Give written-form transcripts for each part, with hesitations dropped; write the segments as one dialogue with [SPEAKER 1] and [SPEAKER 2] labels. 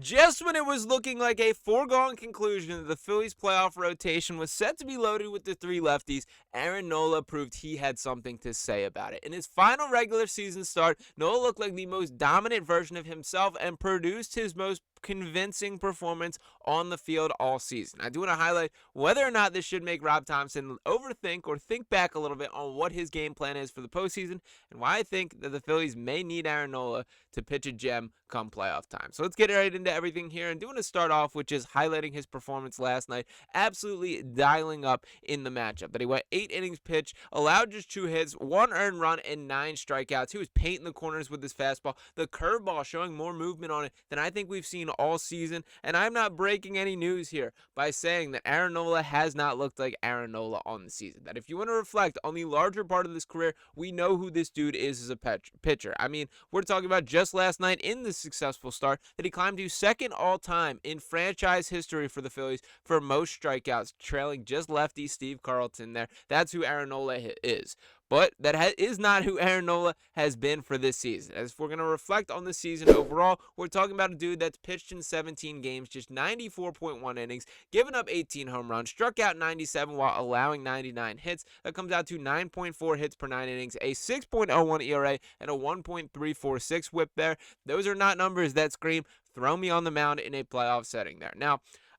[SPEAKER 1] Just when it was looking like a foregone conclusion that the Phillies' playoff rotation was set to be loaded with the three lefties, Aaron Nola proved he had something to say about it. In his final regular season start, Nola looked like the most dominant version of himself and produced his most convincing performance on the field all season. I do want to highlight whether or not this should make Rob Thomson overthink or think back a little bit on what his game plan is for the postseason and why I think that the Phillies may need Aaron Nola to pitch a gem come playoff time. So let's get right into everything here, and do want to start off with just highlighting his performance last night, absolutely dialing up in the matchup. That he went 8 innings pitched, allowed just 2 hits, 1 earned run, and 9 strikeouts. He was painting the corners with his fastball, the curveball showing more movement on it than I think we've seen all season, and I'm not breaking any news here by saying that Aaron Nola has not looked like Aaron Nola on the season. That if you want to reflect on the larger part of this career, we know who this dude is as a pitcher. I mean, we're talking about just last night in the successful start that he climbed to second all-time in franchise history for the Phillies for most strikeouts, trailing just lefty Steve Carlton there. That's who Aaron Nola is. But that is not who Aaron Nola has been for this season. As if we're going to reflect on the season overall, we're talking about a dude that's pitched in 17 games, just 94.1 innings, given up 18 home runs, struck out 97 while allowing 99 hits. That comes out to 9.4 hits per 9 innings, a 6.01 ERA, and a 1.346 whip there. Those are not numbers that scream, throw me on the mound in a playoff setting there. Now,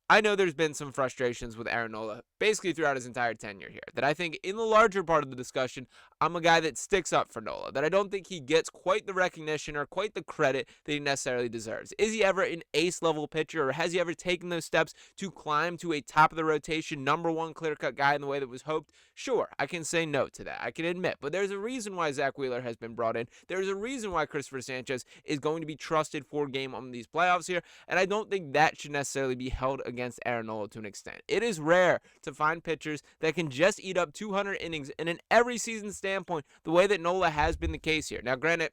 [SPEAKER 1] I know there's been some frustrations with Aaron Nola basically throughout his entire tenure here. That I think in the larger part of the discussion, I'm a guy that sticks up for Nola. That I don't think he gets quite the recognition or quite the credit that he necessarily deserves. Is he ever an ace-level pitcher, or has he ever taken those steps to climb to a top-of-the-rotation, number one clear-cut guy in the way that was hoped? Sure, I can say no to that. I can admit. But there's a reason why Zack Wheeler has been brought in. There's a reason why Christopher Sanchez is going to be trusted for game on these playoffs here. And I don't think that should necessarily be held against Aaron Nola to an extent. It is rare to find pitchers that can just eat up 200 innings in an every season standpoint the way that Nola has been the case here. Now, granted,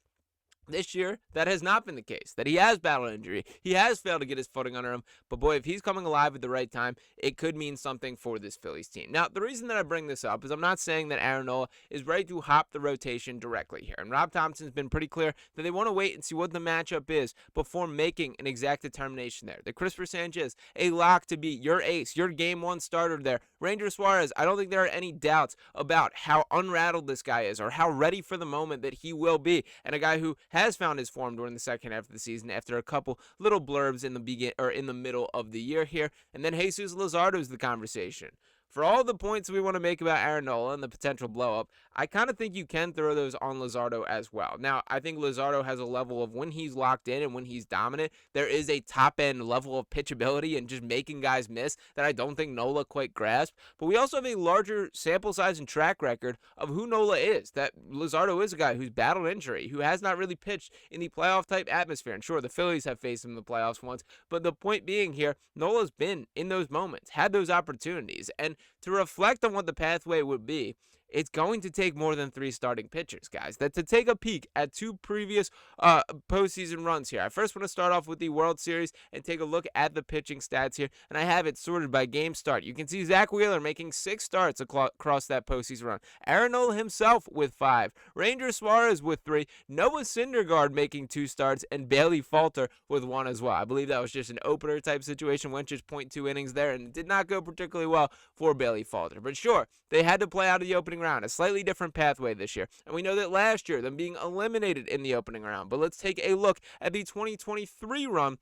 [SPEAKER 1] this year, that has not been the case. That he has battled injury. He has failed to get his footing under him. But boy, if he's coming alive at the right time, it could mean something for this Phillies team. Now, the reason that I bring this up is I'm not saying that Aaron Nola is ready to hop the rotation directly here. And Rob Thomson's been pretty clear that they want to wait and see what the matchup is before making an exact determination there. That Christopher Sanchez, a lock to be your ace, your game one starter there. Ranger Suarez, I don't think there are any doubts about how unrattled this guy is or how ready for the moment that he will be. And a guy who has found his form during the second half of the season after a couple little blurbs in the middle of the year here. And then Jesus Luzardo is the conversation. For all the points we want to make about Aaron Nola and the potential blow-up, I kind of think you can throw those on Luzardo as well. Now, I think Luzardo has a level of when he's locked in and when he's dominant, there is a top-end level of pitchability and just making guys miss that I don't think Nola quite grasps. But we also have a larger sample size and track record of who Nola is. That Luzardo is a guy who's battled injury, who has not really pitched in the playoff-type atmosphere. And sure, the Phillies have faced him in the playoffs once, but the point being here, Nola's been in those moments, had those opportunities, and to reflect on what the pathway would be, it's going to take more than 3 starting pitchers, guys. That to take a peek at 2 previous postseason runs here. I first want to start off with the World Series and take a look at the pitching stats here, and I have it sorted by game start. You can see Zack Wheeler making 6 starts across that postseason run. Aaron Nola himself with 5. Ranger Suarez with 3. Noah Syndergaard making 2 starts, and Bailey Falter with 1 as well. I believe that was just an opener type situation, went just 0.2 innings there, and it did not go particularly well for Bailey Falter. But sure, they had to play out of the opening round, a slightly different pathway this year. And we know that last year, them being eliminated in the opening round. But let's take a look at the 2023 run,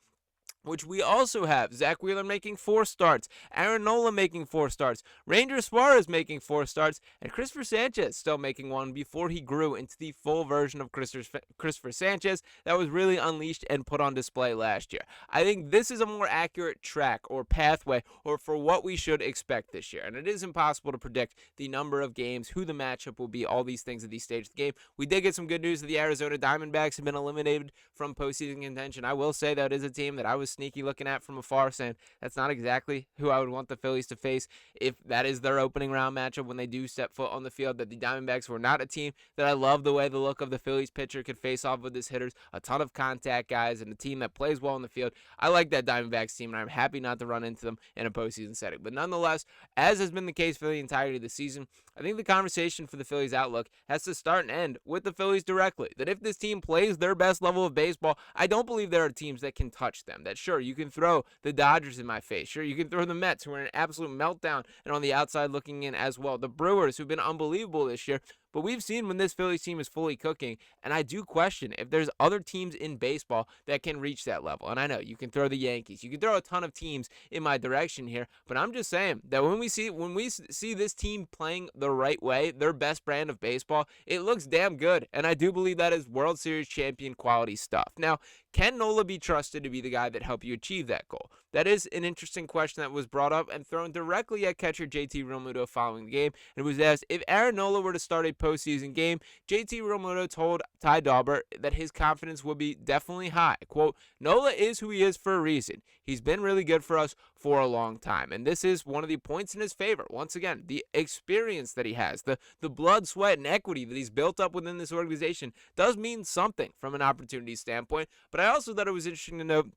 [SPEAKER 1] which we also have Zack Wheeler making 4 starts, Aaron Nola making 4 starts, Ranger Suarez making 4 starts, and Christopher Sanchez still making 1 before he grew into the full version of Christopher Sanchez that was really unleashed and put on display last year. I think this is a more accurate track or pathway or for what we should expect this year. And it is impossible to predict the number of games, who the matchup will be, all these things at these stages of the game. We did get some good news that the Arizona Diamondbacks have been eliminated from postseason contention. I will say that is a team that I was sneaky looking at from afar, saying that's not exactly who I would want the Phillies to face if that is their opening round matchup when they do step foot on the field. That the Diamondbacks were not a team that I love the way the look of the Phillies pitcher could face off with his hitters, a ton of contact guys, and a team that plays well on the field. I like that Diamondbacks team, and I'm happy not to run into them in a postseason setting. But nonetheless, as has been the case for the entirety of the season, I think the conversation for the Phillies outlook has to start and end with the Phillies directly. That if this team plays their best level of baseball, I don't believe there are teams that can touch them. That Sure, you can throw the Dodgers in my face. Sure, you can throw the Mets, who are in an absolute meltdown and on the outside looking in as well. The Brewers, who've been unbelievable this year. But we've seen when this Phillies team is fully cooking, and I do question if there's other teams in baseball that can reach that level. And I know you can throw the Yankees, you can throw a ton of teams in my direction here, but I'm just saying that when we see this team playing the right way, their best brand of baseball, it looks damn good. And I do believe that is World Series champion quality stuff. Now, can Nola be trusted to be the guy that helped you achieve that goal? That is an interesting question that was brought up and thrown directly at catcher JT Realmuto following the game. And it was asked, if Aaron Nola were to start a postseason game, JT Realmuto told Ty Daubert that his confidence would be definitely high. Quote, Nola is who he is for a reason. He's been really good for us for a long time. And this is one of the points in his favor. Once again, the experience that he has, the blood, sweat, and equity that he's built up within this organization does mean something from an opportunity standpoint. But I also thought it was interesting to note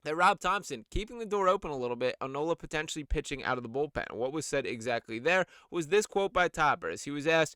[SPEAKER 1] that Rob Thomson keeping the door open a little bit on Nola potentially pitching out of the bullpen. What was said exactly there was this quote by Topper as he was asked,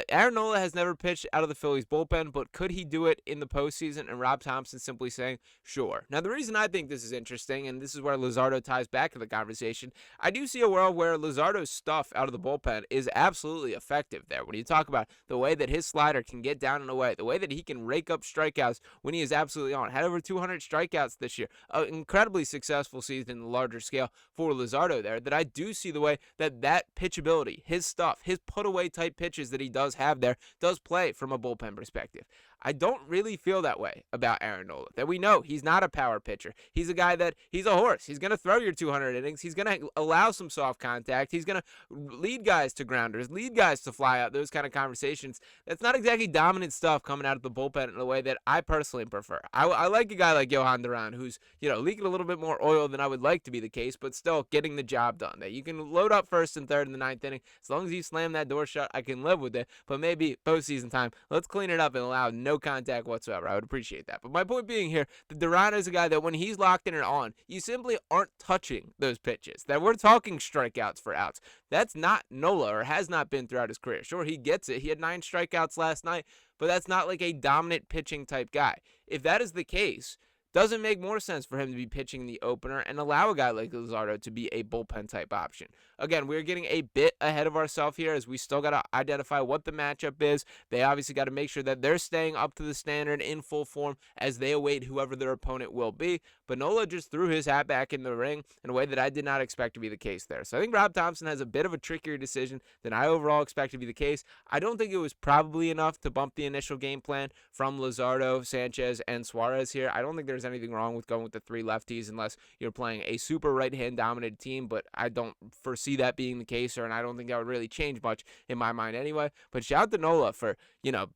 [SPEAKER 1] Aaron Nola has never pitched out of the Phillies bullpen, but could he do it in the postseason? And Rob Thomson simply saying, sure. Now, the reason I think this is interesting, and this is where Luzardo ties back to the conversation, I do see a world where Luzardo's stuff out of the bullpen is absolutely effective there. When you talk about the way that his slider can get down and away, the way that he can rake up strikeouts when he is absolutely on. Had over 200 strikeouts this year. An incredibly successful season in the larger scale for Luzardo there, that I do see the way that pitchability, his stuff, his put-away type pitches that he does have there, does play from a bullpen perspective. I don't really feel that way about Aaron Nola, that we know he's not a power pitcher. He's a guy that, he's a horse. He's going to throw your 200 innings. He's going to allow some soft contact. He's going to lead guys to grounders, lead guys to fly out, those kind of conversations. That's not exactly dominant stuff coming out of the bullpen in a way that I personally prefer. I like a guy like Johan Duran, who's, leaking a little bit more oil than I would like to be the case, but still getting the job done. That you can load up first and third in the ninth inning. As long as you slam that door shut, I can live with it. But maybe postseason time, let's clean it up and allow no contact whatsoever. I would appreciate that. But my point being here, that Duran is a guy that when he's locked in and on, you simply aren't touching those pitches. That we're talking strikeouts for outs. That's not Nola, or has not been throughout his career. Sure, he gets it. He had 9 strikeouts last night, but that's not like a dominant pitching type guy. If that is the case, doesn't make more sense for him to be pitching in the opener and allow a guy like Luzardo to be a bullpen type option. Again, we're getting a bit ahead of ourselves here as we still got to identify what the matchup is. They obviously got to make sure that they're staying up to the standard in full form as they await whoever their opponent will be. But Nola just threw his hat back in the ring in a way that I did not expect to be the case there. So I think Rob Thomson has a bit of a trickier decision than I overall expect to be the case. I don't think it was probably enough to bump the initial game plan from Luzardo, Sanchez, and Suarez here. I don't think there's anything wrong with going with the 3 lefties unless you're playing a super right-hand dominated team, but I don't foresee that being the case, and I don't think that would really change much in my mind anyway. But shout out to Nola for,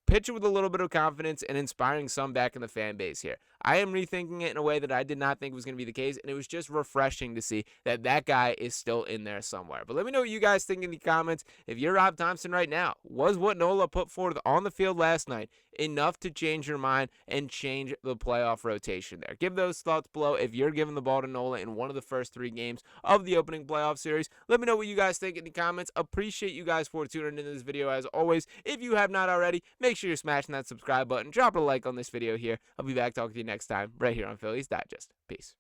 [SPEAKER 1] pitching with a little bit of confidence and inspiring some back in the fan base here. I am rethinking it in a way that I did not think was going to be the case, and it was just refreshing to see that that guy is still in there somewhere. But let me know what you guys think in the comments. If you're Rob Thomson right now, was what Nola put forth on the field last night enough to change your mind and change the playoff rotation there? Give those thoughts below if you're giving the ball to Nola in one of the first 3 games of the opening playoff series. Let me know what you guys think in the comments. Appreciate you guys for tuning into this video as always. If you have not already, make sure you're smashing that subscribe button. Drop a like on this video here. I'll be back talking to you next time right here on Phillies Digest. Peace.